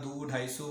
200-250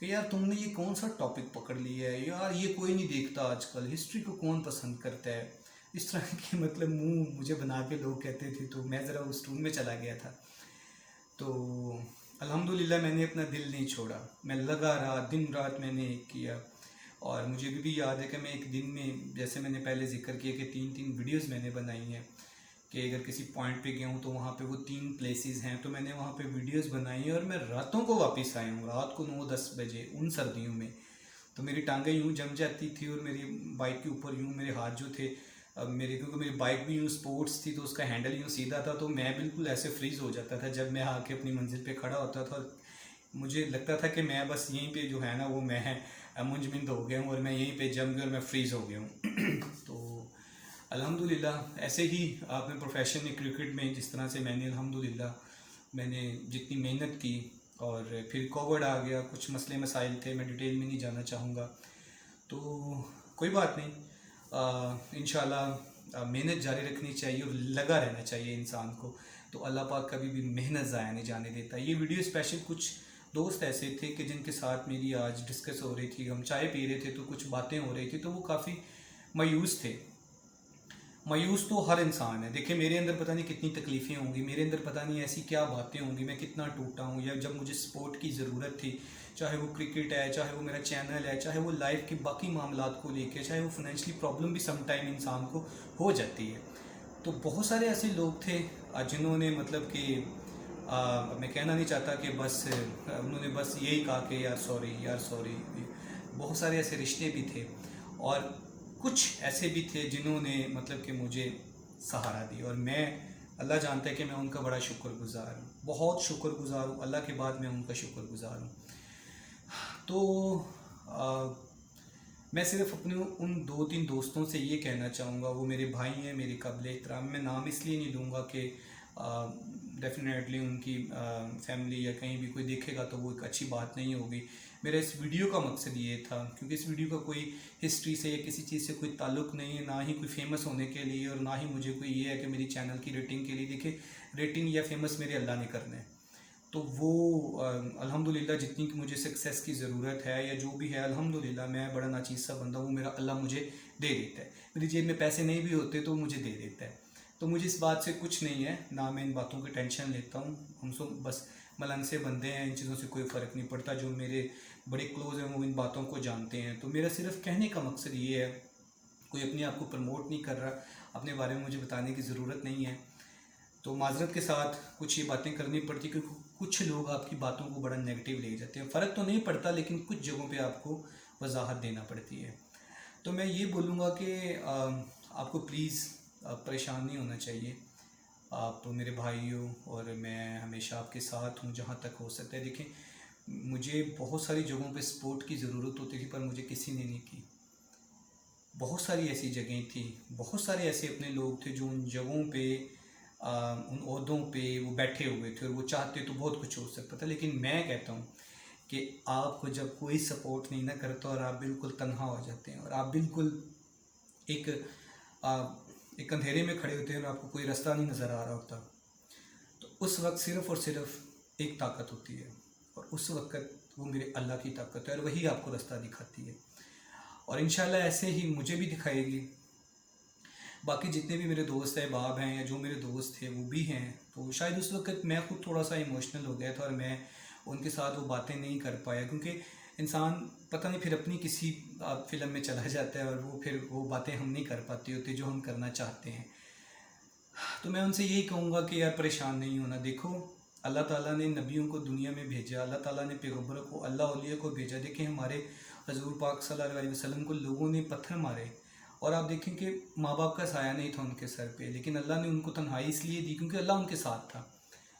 کہ یار تم نے یہ کون سا ٹاپک پکڑ لیا ہے یار، یہ کوئی نہیں دیکھتا آج کل، ہسٹری کو کون پسند کرتا ہے، اس طرح کے مطلب منہ مجھے بنا کے لوگ کہتے تھے، تو میں ذرا اس ٹون میں چلا گیا تھا۔ تو الحمدللہ میں نے اپنا دل نہیں چھوڑا، میں لگا رہا، دن رات میں نے ایک کیا، اور مجھے بھی یاد ہے کہ میں ایک دن میں، جیسے میں نے پہلے ذکر کیا کہ 3 ویڈیوز میں نے بنائی ہیں، کہ اگر کسی پوائنٹ پہ گیا ہوں تو وہاں پہ وہ 3 پلیسز ہیں، تو میں نے وہاں پہ ویڈیوز بنائی ہیں، اور میں راتوں کو واپس آیا ہوں، رات کو 9-10 بجے ان سردیوں میں، تو میری ٹانگیں یوں جم جاتی تھی، اور میری بائک کے اوپر یوں میرے ہاتھ جو تھے، اب میری کیونکہ میری بائک بھی یوں سپورٹس تھی تو اس کا ہینڈل یوں سیدھا تھا، تو میں بالکل ایسے فریز ہو جاتا تھا جب میں آ کے اپنی منزل پہ کھڑا ہوتا تھا، مجھے لگتا تھا کہ میں بس یہیں پہ جو ہے نا وہ میں منجمد ہو گیا ہوں، اور میں یہیں پہ جم گیا اور میں فریز ہو گیا ہوں۔ تو الحمدللہ ایسے ہی آپ نے پروفیشن میں کرکٹ میں جس طرح سے میں نے الحمدللہ میں نے جتنی محنت کی، اور پھر کووڈ آ گیا، کچھ مسئلے مسائل تھے، میں ڈیٹیل میں نہیں جانا چاہوں گا، تو کوئی بات نہیں، انشاءاللہ محنت جاری رکھنی چاہیے اور لگا رہنا چاہیے انسان کو، تو اللہ پاک کبھی بھی محنت ضائع نہیں جانے دیتا۔ یہ ویڈیو اسپیشل کچھ دوست ایسے تھے کہ جن کے ساتھ میری آج ڈسکس ہو رہی تھی، ہم چائے پی رہے تھے تو کچھ باتیں ہو رہی تھی، تو وہ کافی مایوس تھے۔ مایوس تو ہر انسان ہے، دیکھیں میرے اندر پتہ نہیں کتنی تکلیفیں ہوں گی، میرے اندر پتہ نہیں ایسی کیا باتیں ہوں گی، میں کتنا ٹوٹا ہوں، یا جب مجھے سپورٹ کی ضرورت تھی، چاہے وہ کرکٹ ہے، چاہے وہ میرا چینل ہے، چاہے وہ لائف کے باقی معاملات کو لے کے، چاہے وہ فائنینشلی پرابلم بھی سم ٹائم انسان کو ہو جاتی ہے، تو بہت سارے ایسے لوگ تھے جنہوں نے مطلب کہ میں کہنا نہیں چاہتا کہ بس انہوں نے بس یہی کہا کہ یار سوری، بہت سارے ایسے رشتے بھی تھے، اور کچھ ایسے بھی تھے جنہوں نے مطلب کہ مجھے سہارا دی، اور میں، اللہ جانتا ہے کہ میں ان کا بڑا شکر گزار ہوں، بہت شکر گزار ہوں، اللہ کے بعد میں ان کا شکر گزار ہوں۔ تو میں صرف اپنے ان 2-3 دوستوں سے یہ کہنا چاہوں گا، وہ میرے بھائی ہیں، میرے قابل احترام، میں نام اس لیے نہیں لوں گا کہ ڈیفینیٹلی ان کی فیملی یا کہیں بھی کوئی دیکھے گا تو وہ ایک اچھی بات نہیں ہوگی۔ میرا اس ویڈیو کا مقصد یہ تھا، کیونکہ اس ویڈیو کا کوئی ہسٹری سے یا کسی چیز سے کوئی تعلق نہیں ہے، نہ ہی کوئی فیمس ہونے کے لیے، اور نہ ہی مجھے کوئی یہ ہے کہ میری چینل کی ریٹنگ کے لیے، دیکھیں ریٹنگ یا فیمس میرے اللہ نے کرنا ہے، تو وہ الحمدللہ جتنی کہ مجھے سکسیس کی ضرورت ہے یا جو بھی ہے، الحمدللہ میں بڑا ناچیز سا بندہ ہوں، میرا اللہ مجھے دے دیتا ہے، میری جیب میں پیسے نہیں بھی ہوتے تو مجھے دے دیتا ہے، تو مجھے اس بات سے کچھ نہیں ہے، نہ میں ان باتوں کی ٹینشن لیتا ہوں، ہم سب بس ملنگ سے بندے ہیں، ان چیزوں سے کوئی فرق نہیں پڑتا، جو میرے بڑے کلوز ہیں وہ ان باتوں کو جانتے ہیں، تو میرا صرف کہنے کا مقصد یہ ہے، کوئی اپنے آپ کو پروموٹ نہیں کر رہا، اپنے بارے میں مجھے بتانے کی ضرورت نہیں ہے، تو معذرت کے ساتھ کچھ یہ باتیں کرنی پڑتی، کیونکہ کچھ لوگ آپ کی باتوں کو بڑا نیگیٹو لے جاتے ہیں، فرق تو نہیں پڑتا لیکن کچھ جگہوں پہ آپ کو وضاحت دینا پڑتی ہے، تو میں یہ بولوں گا کہ آپ کو پلیز پریشان نہیں ہونا چاہیے، آپ میرے بھائی ہو، اور میں ہمیشہ آپ کے ساتھ ہوں جہاں تک ہو سکتا ہے۔ دیکھیں مجھے بہت ساری جگہوں پہ سپورٹ کی ضرورت ہوتی تھی، پر مجھے کسی نے نہیں کی، بہت ساری ایسی جگہیں تھیں، بہت سارے ایسے اپنے لوگ تھے جو ان جگہوں پہ ان عہدوں پہ وہ بیٹھے ہوئے تھے، اور وہ چاہتے تو بہت کچھ ہو سکتا تھا، لیکن میں کہتا ہوں کہ آپ کو جب کوئی سپورٹ نہیں نہ کرتا اور آپ بالکل تنہا ہو جاتے ہیں، اور آپ بالکل ایک ایک اندھیرے میں کھڑے ہوتے ہیں اور آپ کو کوئی رستہ نہیں نظر آ رہا ہوتا، تو اس وقت صرف اور صرف ایک طاقت ہوتی ہے، اور اس وقت وہ میرے اللہ کی طاقت ہے، اور وہی آپ کو رستہ دکھاتی ہے، اور انشاءاللہ ایسے ہی مجھے بھی دکھائے گی، باقی جتنے بھی میرے دوست احباب ہیں یا جو میرے دوست تھے وہ بھی ہیں، تو شاید اس وقت میں خود تھوڑا سا ایموشنل ہو گیا تھا، اور میں ان کے ساتھ وہ باتیں نہیں کر پایا، کیونکہ انسان پتہ نہیں پھر اپنی کسی فلم میں چلا جاتا ہے، اور وہ پھر وہ باتیں ہم نہیں کر پاتے ہوتے جو ہم کرنا چاہتے ہیں، تو میں ان سے یہی کہوں گا کہ یار پریشان نہیں ہونا، دیکھو اللہ تعالیٰ نے نبیوں کو دنیا میں بھیجا، اللہ تعالیٰ نے پیغمبروں کو، اللہ اولیاء کو بھیجا، دیکھیں ہمارے حضور پاک صلی اللہ علیہ وسلم کو لوگوں نے پتھر مارے، اور آپ دیکھیں کہ ماں باپ کا سایہ نہیں تھا ان کے سر پہ، لیکن اللہ نے ان کو تنہائی اس لیے دی کیونکہ اللہ ان کے ساتھ تھا،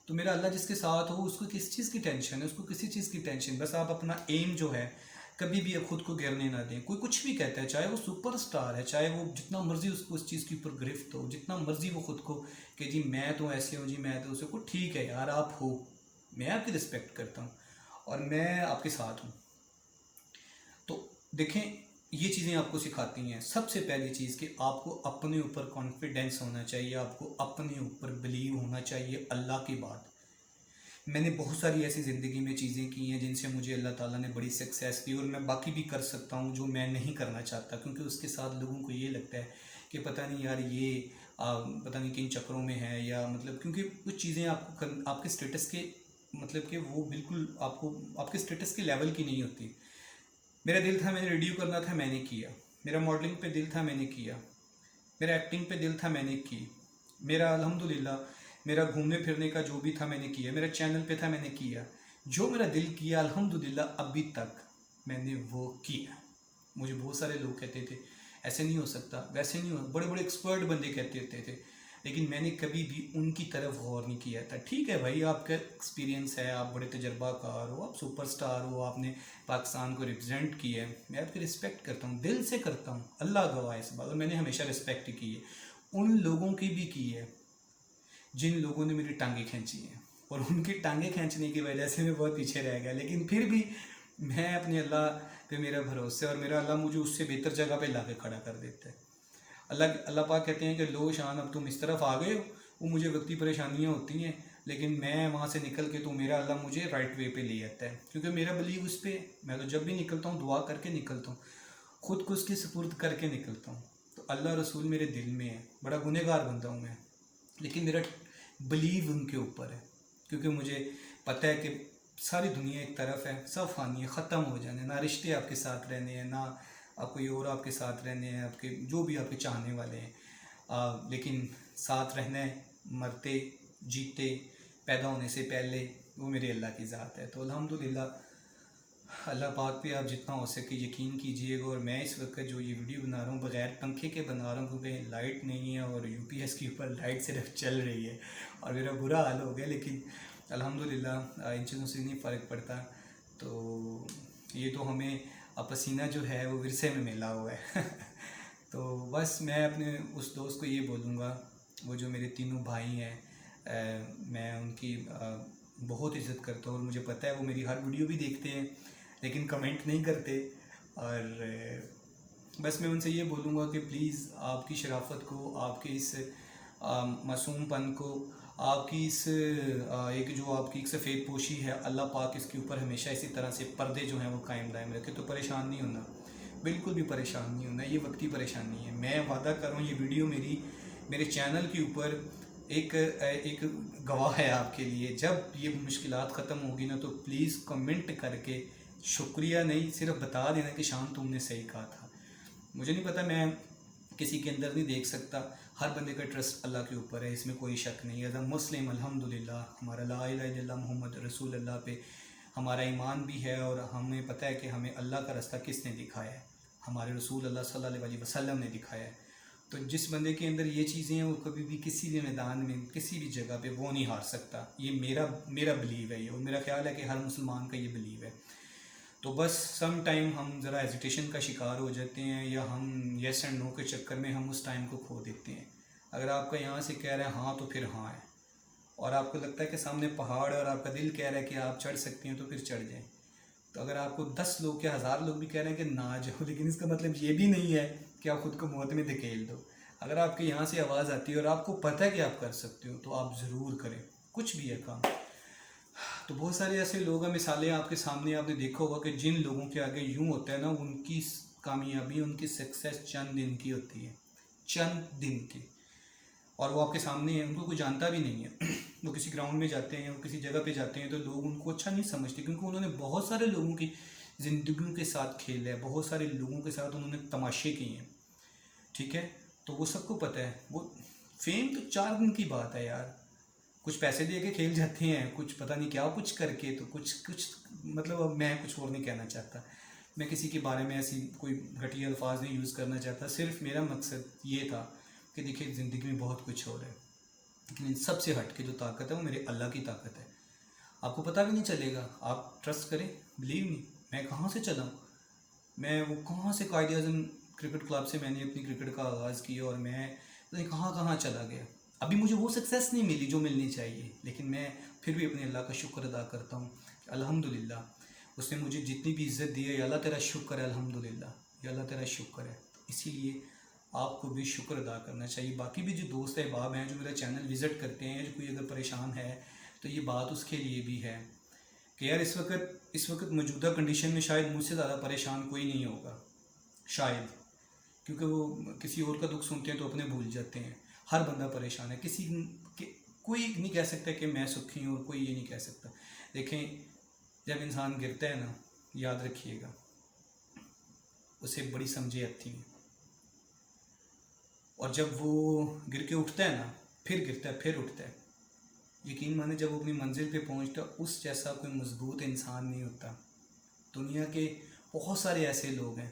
تو میرا اللہ جس کے ساتھ ہو اس کو کس چیز کی ٹینشن ہے، اس کو کسی چیز کی ٹینشن، بس آپ اپنا ایم جو ہے کبھی بھی خود کو گرنے نہ دیں، کوئی کچھ بھی کہتا ہے، چاہے وہ سپر سٹار ہے، چاہے وہ جتنا مرضی اس کو اس چیز کے اوپر گرفت ہو، جتنا مرضی وہ خود کو کہ جی میں تو ایسے ہوں، جی میں تو اسے کو، ٹھیک ہے یار آپ ہو، میں آپ کی رسپیکٹ کرتا ہوں اور میں آپ کے ساتھ ہوں، تو دیکھیں یہ چیزیں آپ کو سکھاتی ہیں سب سے پہلی چیز کہ آپ کو اپنے اوپر کانفیڈنس ہونا چاہیے، آپ کو اپنے اوپر بلیو ہونا چاہیے، اللہ کی بات میں نے بہت ساری ایسی زندگی میں چیزیں کی ہیں جن سے مجھے اللہ تعالیٰ نے بڑی سکسیس دی، اور میں باقی بھی کر سکتا ہوں جو میں نہیں کرنا چاہتا، کیونکہ اس کے ساتھ لوگوں کو یہ لگتا ہے کہ پتہ نہیں یار یہ پتہ نہیں کن چکروں میں ہے، یا مطلب کیونکہ کچھ چیزیں آپ کو آپ کے اسٹیٹس کے مطلب کہ وہ بالکل آپ کے اسٹیٹس کے لیول کی نہیں ہوتی۔ میرا دل تھا، میں نے ریڈیو کرنا تھا، میں نے کیا۔ میرا ماڈلنگ پہ دل تھا، میں نے کیا۔ میرا ایکٹنگ پہ دل تھا، میں نے کی۔ میرا الحمدللہ میرا گھومنے پھرنے کا جو بھی تھا میں نے کیا۔ میرا چینل پہ تھا، میں نے کیا۔ جو میرا دل کیا الحمدللہ ابھی تک میں نے وہ کیا۔ مجھے بہت سارے لوگ کہتے تھے ایسے نہیں ہو سکتا، ویسے نہیں ہو، بڑے بڑے ایکسپرٹ بندے کہتے ہوتے تھے، لیکن میں نے کبھی بھی ان کی طرف غور نہیں کیا تھا۔ ٹھیک ہے بھائی، آپ کا ایکسپیرینس ہے، آپ بڑے تجربہ کار ہو، آپ سپر سٹار ہو، آپ نے پاکستان کو ریپرزینٹ کیا ہے، میں آپ کی رسپیکٹ کرتا ہوں، دل سے کرتا ہوں، اللہ گواہ اس بات، اور میں نے ہمیشہ رسپیکٹ کی ہے، ان لوگوں کی بھی کی ہے جن لوگوں نے میری ٹانگیں کھینچی ہیں، اور ان کی ٹانگیں کھینچنے کی وجہ سے میں بہت پیچھے رہ گیا، لیکن پھر بھی میں اپنے اللہ پہ میرا بھروسہ، اور میرا اللہ مجھے اس سے بہتر جگہ پہ لا کے کھڑا کر دیتا ہے۔ اللہ پاک کہتے ہیں کہ لو شان اب تم اس طرف آ گئے ہو، وہ مجھے وقتی پریشانیاں ہوتی ہیں، لیکن میں وہاں سے نکل کے تو میرا اللہ مجھے رائٹ وے پہ لے آتا ہے، کیونکہ میرا بلیو اس پہ، میں تو جب بھی نکلتا ہوں دعا کر کے نکلتا ہوں، خود کو اس کی سپرد کر کے نکلتا ہوں۔ تو اللہ رسول میرے دل میں ہے، بڑا گنہگار بندہ ہوں میں، لیکن میرا بلیو ان کے اوپر ہے، کیونکہ مجھے پتہ ہے کہ ساری دنیا ایک طرف ہے، سب فانی ہے، ختم ہو جانے، نہ رشتے آپ کے ساتھ رہنے ہیں، نہ آپ کوئی اور آپ کے ساتھ رہنے ہیں، آپ کے جو بھی آپ کے چاہنے والے ہیں، لیکن ساتھ رہنا ہے، مرتے جیتے پیدا ہونے سے پہلے، وہ میرے اللہ کی ذات ہے۔ تو الحمدللہ اللہ پاک پہ آپ جتنا ہو سکے یقین کیجئے گا، اور میں اس وقت جو یہ ویڈیو بنا رہا ہوں بغیر پنکھے کے بنا رہا ہوں، کیونکہ لائٹ نہیں ہے اور یو پی ایس کے اوپر لائٹ صرف چل رہی ہے، اور میرا برا حال ہو گیا، لیکن الحمدللہ ان چیزوں سے نہیں فرق پڑتا۔ تو یہ تو ہمیں پسینہ جو ہے وہ ورثے میں ملا ہوا ہے۔ تو بس میں اپنے اس دوست کو یہ بولوں گا، وہ جو میرے تینوں بھائی ہیں، میں ان کی بہت عزت کرتا ہوں، اور مجھے پتہ ہے وہ میری ہر ویڈیو بھی دیکھتے ہیں لیکن کمنٹ نہیں کرتے، اور بس میں ان سے یہ بولوں گا کہ پلیز آپ کی شرافت کو، آپ کے اس معصوم پن کو، آپ کی اس ایک جو آپ کی ایک سفید پوشی ہے، اللہ پاک اس کے اوپر ہمیشہ اسی طرح سے پردے جو ہیں وہ قائم دائم رکھے۔ تو پریشان نہیں ہونا، بالکل بھی پریشان نہیں ہونا، یہ وقتی پریشانی ہے۔ میں وعدہ کر رہا ہوں، یہ ویڈیو میرے چینل کے اوپر ایک گواہ ہے آپ کے لیے۔ جب یہ مشکلات ختم ہوگی نا، تو پلیز کمنٹ کر کے شکریہ نہیں، صرف بتا دینا کہ شان تم نے صحیح کہا تھا۔ مجھے نہیں پتہ، میں کسی کے اندر نہیں دیکھ سکتا، ہر بندے کا ٹرسٹ اللہ کے اوپر ہے، اس میں کوئی شک نہیں ہے۔ ایز اے مسلم الحمدللہ ہمارا لا الہ الا اللہ محمد رسول اللہ پہ ہمارا ایمان بھی ہے، اور ہمیں پتہ ہے کہ ہمیں اللہ کا راستہ کس نے دکھایا ہے، ہمارے رسول اللہ صلی اللہ علیہ وسلم نے دکھایا ہے۔ تو جس بندے کے اندر یہ چیزیں ہیں، وہ کبھی بھی کسی بھی میدان میں، کسی بھی جگہ پہ وہ نہیں ہار سکتا۔ یہ میرا بلیو ہے، یہ، اور میرا خیال ہے کہ ہر مسلمان کا یہ بلیو ہے۔ تو بس سم ٹائم ہم ذرا ایزیٹیشن کا شکار ہو جاتے ہیں، یا ہم یس اینڈ نو کے چکر میں ہم اس ٹائم کو کھو دیتے ہیں۔ اگر آپ کا یہاں سے کہہ رہا ہے ہاں، تو پھر ہاں ہے، اور آپ کو لگتا ہے کہ سامنے پہاڑ ہے اور آپ کا دل کہہ رہا ہے کہ آپ چڑھ سکتے ہیں، تو پھر چڑھ جائیں۔ تو اگر آپ کو 10 لوگ یا 1000 لوگ بھی کہہ رہے ہیں کہ نہ جاؤ، لیکن اس کا مطلب یہ بھی نہیں ہے کہ آپ خود کو موت میں دھکیل دو۔ اگر آپ کے یہاں سے آواز آتی ہے اور آپ کو پتہ ہے کہ آپ کر سکتے ہو، تو آپ ضرور کریں، کچھ بھی ہے کام۔ تو بہت سارے ایسے لوگ ہیں، مثالیں آپ کے سامنے، آپ نے دیکھا ہوگا کہ جن لوگوں کے آگے یوں ہوتا ہے نا، ان کی کامیابی، ان کی سکسیس چند دن کی ہوتی ہے، چند دن کی، اور وہ آپ کے سامنے ہیں، ان کو کوئی جانتا بھی نہیں ہے۔ وہ کسی گراؤنڈ میں جاتے ہیں، وہ کسی جگہ پہ جاتے ہیں، تو لوگ ان کو اچھا نہیں سمجھتے، کیونکہ انہوں نے بہت سارے لوگوں کی زندگیوں کے ساتھ کھیلا ہے، بہت سارے لوگوں کے ساتھ انہوں نے تماشے کیے ہیں، ٹھیک ہے؟ تو وہ سب کو پتہ ہے، وہ فیم تو 4 دن کی بات ہے یار، کچھ پیسے دے کے کھیل جاتے ہیں، کچھ پتہ نہیں کیا کچھ کر کے، تو کچھ مطلب اب میں کچھ اور نہیں کہنا چاہتا، میں کسی کے بارے میں ایسی کوئی گھٹیا الفاظ نہیں یوز کرنا چاہتا، صرف میرا مقصد یہ تھا کہ دیکھیں زندگی میں بہت کچھ ہو رہا ہے، لیکن ان سب سے ہٹ کے جو طاقت ہے وہ میرے اللہ کی طاقت ہے۔ آپ کو پتہ بھی نہیں چلے گا، آپ ٹرسٹ کریں، بلیو می، میں کہاں سے چلا ہوں، میں وہ کہاں سے قائد اعظم کرکٹ کلب سے میں نے اپنی کرکٹ کا آغاز کیا، اور میں کہاں چلا گیا۔ ابھی مجھے وہ سکسیس نہیں ملی جو ملنی چاہیے، لیکن میں پھر بھی اپنے اللہ کا شکر ادا کرتا ہوں کہ الحمدللہ اس نے مجھے جتنی بھی عزت دی ہے، یا اللہ تیرا شکر ہے، الحمدللہ، یا اللہ تیرا شکر ہے۔ اسی لیے آپ کو بھی شکر ادا کرنا چاہیے۔ باقی بھی جو دوست احباب ہیں جو میرا چینل وزٹ کرتے ہیں، جو کوئی اگر پریشان ہے تو یہ بات اس کے لیے بھی ہے کہ یار اس وقت موجودہ کنڈیشن میں شاید مجھ سے زیادہ پریشان کوئی نہیں ہوگا، شاید، کیونکہ وہ کسی اور کا دکھ سنتے ہیں تو اپنے بھول جاتے ہیں. ہر بندہ پریشان ہے، کوئی نہیں کہہ سکتا کہ میں سکھی ہوں، اور کوئی یہ نہیں کہہ سکتا. دیکھیں، جب انسان گرتا ہے نا، یاد رکھیے گا، اسے بڑی سمجھے آتی ہیں، اور جب وہ گر کے اٹھتا ہے نا، پھر گرتا ہے، پھر اٹھتا ہے. یقین مانے جب وہ اپنی منزل پہ پہنچتا اس جیسا کوئی مضبوط انسان نہیں ہوتا. دنیا کے بہت سارے ایسے لوگ ہیں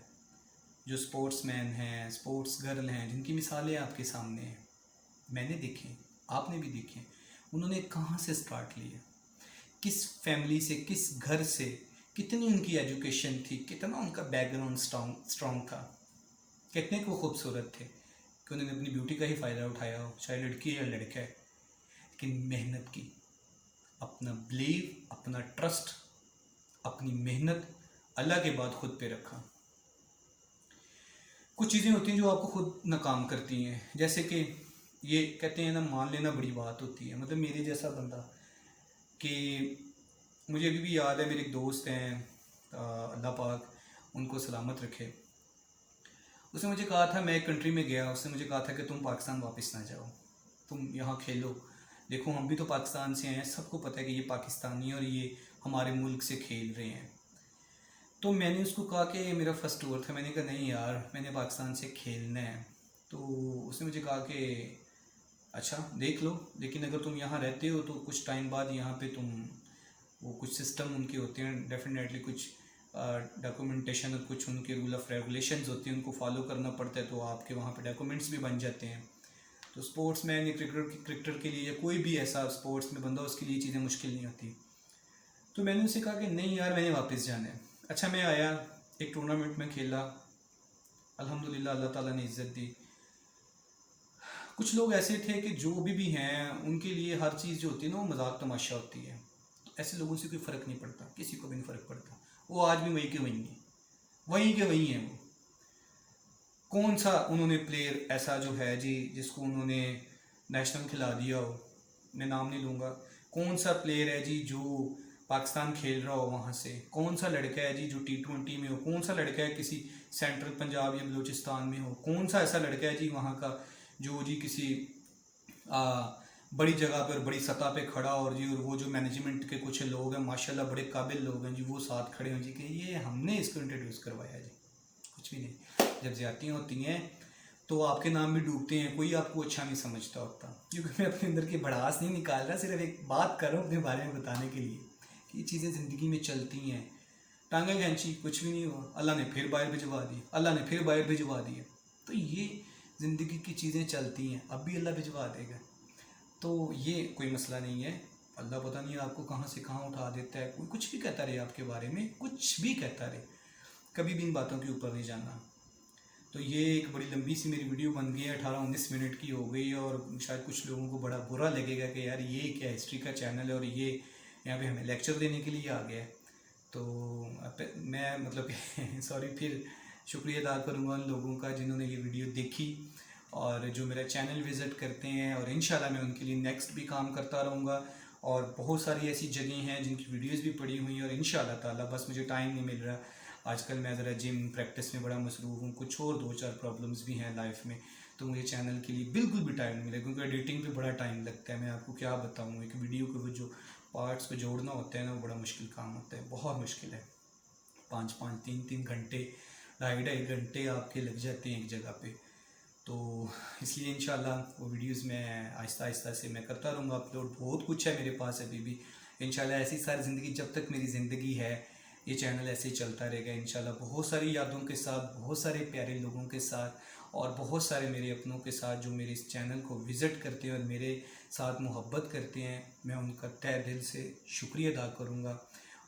جو سپورٹس مین ہیں، سپورٹس گرل ہیں، جن کی مثالیں آپ کے سامنے ہیں. میں نے دیکھیں، آپ نے بھی دیکھیں. انہوں نے کہاں سے سٹارٹ لیا، کس فیملی سے، کس گھر سے، کتنی ان کی ایجوکیشن تھی، کتنا ان کا بیک گراؤنڈ اسٹرانگ تھا، کتنے کو خوبصورت تھے کہ انہوں نے اپنی بیوٹی کا ہی فائدہ اٹھایا ہو، چاہے لڑکی ہے یا لڑکا ہے. لیکن محنت کی، اپنا بلیو، اپنا ٹرسٹ، اپنی محنت اللہ کے بعد خود پہ رکھا. کچھ چیزیں ہوتی ہیں جو آپ کو خود ناکام کرتی ہیں، جیسے کہ یہ کہتے ہیں نا، مان لینا بڑی بات ہوتی ہے. مطلب میرے جیسا بندہ، کہ مجھے ابھی بھی یاد ہے، میرے ایک دوست ہیں، اللہ پاک ان کو سلامت رکھے. اس نے مجھے کہا تھا، میں ایک کنٹری میں گیا، اس نے مجھے کہا تھا کہ تم پاکستان واپس نہ جاؤ، تم یہاں کھیلو. دیکھو، ہم بھی تو پاکستان سے ہیں، سب کو پتہ ہے کہ یہ پاکستانی ہیں اور یہ ہمارے ملک سے کھیل رہے ہیں. تو میں نے اس کو کہا کہ میرا فرسٹ اوور تھا، میں نے کہا نہیں یار، میں نے پاکستان سے کھیلنا ہے. تو اس نے مجھے کہا کہ اچھا دیکھ لو، لیکن اگر تم یہاں رہتے ہو تو کچھ ٹائم بعد یہاں پہ تم، وہ کچھ سسٹم ان کے ہوتے ہیں ڈیفینیٹلی، کچھ ڈاکومنٹیشن اور کچھ ان کے رول آف ریگولیشنز ہوتی ہیں، ان کو فالو کرنا پڑتا ہے، تو آپ کے وہاں پہ ڈاکومنٹس بھی بن جاتے ہیں. تو اسپورٹس مین یا کرکٹر کے لیے، یا کوئی بھی ایسا اسپورٹس میں بندہ، اس کے لیے چیزیں مشکل نہیں ہوتی. تو میں نے اسے کہا کہ نہیں یار، میں نے واپس جانا ہے. اچھا، میں آیا، ایک ٹورنامنٹ میں کھیلا، الحمدللہ اللہ تعالیٰ نے عزت دی. کچھ لوگ ایسے تھے کہ جو بھی ہیں، ان کے لیے ہر چیز جو ہوتی ہے نا، وہ مذاق تماشا ہوتی ہے. تو ایسے لوگوں سے کوئی فرق نہیں پڑتا، کسی کو بھی نہیں فرق پڑتا. وہ آج بھی وہیں کے وہیں ہیں، وہیں کے وہیں ہیں. وہ کون سا انہوں نے پلیئر ایسا جو ہے جی، جس کو انہوں نے نیشنل کھلا دیا ہو، میں نام نہیں لوں گا. کون سا پلیئر ہے جی جو پاکستان کھیل رہا ہو وہاں سے؟ کون سا لڑکا ہے جی جو T20 میں ہو؟ کون سا لڑکا ہے کسی سینٹرل پنجاب یا بلوچستان میں ہو؟ کون سا ایسا لڑکا ہے جی وہاں کا جو جی کسی بڑی جگہ پہ اور بڑی سطح پہ کھڑا، اور جی اور وہ جو مینجمنٹ کے کچھ لوگ ہیں ماشاءاللہ بڑے قابل لوگ ہیں جی، وہ ساتھ کھڑے ہوں جی کہ یہ ہم نے اس کو انٹروڈیوس کروایا جی؟ کچھ بھی نہیں. جب زیادتیاں ہوتی ہیں تو آپ کے نام بھی ڈوبتے ہیں، کوئی آپ کو اچھا نہیں سمجھتا ہوتا. کیونکہ میں اپنے اندر کی بڑاس نہیں نکال رہا، صرف ایک بات کر رہا ہوں اپنے بارے میں بتانے کے لیے کہ یہ چیزیں زندگی میں چلتی ہیں. ٹانگا کھینچی، کچھ بھی نہیں ہوا، اللہ نے پھر باہر بھجوا دی، اللہ نے پھر باہر بھجوا دیا. تو یہ زندگی کی چیزیں چلتی ہیں، اب بھی اللہ بھجوا دے گا. تو یہ کوئی مسئلہ نہیں ہے. اللہ پتہ نہیں آپ کو کہاں سے کہاں اٹھا دیتا ہے. کوئی کچھ بھی کہتا رہے آپ کے بارے میں، کچھ بھی کہتا رہے، کبھی بھی ان باتوں کے اوپر نہیں جانا. تو یہ ایک بڑی لمبی سی میری ویڈیو بن گئی ہے، 18-19 منٹ کی ہو گئی، اور شاید کچھ لوگوں کو بڑا برا لگے گا کہ یار یہ کیا ہسٹری کا چینل ہے اور یہ یہاں پہ ہمیں لیکچر دینے کے لیے آ گیا ہے. تو میں مطلب سوری، پھر شکریہ ادا کروں گا ان لوگوں کا جنہوں نے یہ ویڈیو دیکھی اور جو میرا چینل وزٹ کرتے ہیں، اور انشاءاللہ میں ان کے لیے نیکسٹ بھی کام کرتا رہوں گا. اور بہت ساری ایسی جگہیں ہیں جن کی ویڈیوز بھی پڑی ہوئی ہیں، اور انشاءاللہ تعالیٰ بس مجھے ٹائم نہیں مل رہا. آج کل میں ذرا جم پریکٹس میں بڑا مصروف ہوں، کچھ اور 2-4 پرابلمز بھی ہیں لائف میں، تو مجھے چینل کے لیے بالکل بھی ٹائم نہیں ملے، کیونکہ ایڈیٹنگ پہ بڑا ٹائم لگتا ہے. میں آپ کو کیا بتاؤں، ایک ویڈیو کے وہ جو پارٹس کو جوڑنا ہوتا ہے نا، وہ بڑا مشکل کام ہوتا ہے، بہت مشکل ہے. 5-5 3-3 گھنٹے، 2.5 گھنٹے آپ کے لگ جاتے ہیں ایک جگہ پہ. تو اس لیے انشاءاللہ وہ ویڈیوز میں آہستہ آہستہ سے میں کرتا رہوں گا اپلوڈ. بہت کچھ ہے میرے پاس ابھی بھی انشاءاللہ. ایسی ساری زندگی، جب تک میری زندگی ہے یہ چینل ایسے ہی چلتا رہے گا انشاءاللہ، بہت ساری یادوں کے ساتھ، بہت سارے پیارے لوگوں کے ساتھ، اور بہت سارے میرے اپنوں کے ساتھ جو میرے اس چینل کو وزٹ کرتے ہیں اور میرے ساتھ محبت کرتے ہیں. میں ان کا تہہ دل سے شکریہ ادا کروں گا،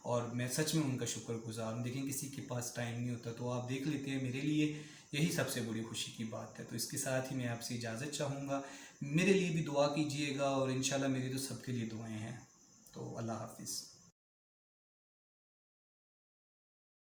اور میں سچ میں ان کا شکر گزار ہوں. دیکھیں کسی کے پاس ٹائم نہیں ہوتا، تو آپ دیکھ لیتے ہیں، میرے لیے یہی سب سے بڑی خوشی کی بات ہے. تو اس کے ساتھ ہی میں آپ سے اجازت چاہوں گا. میرے لیے بھی دعا کیجیے گا، اور انشاءاللہ میری تو سب کے لیے دعائیں ہیں. تو اللہ حافظ.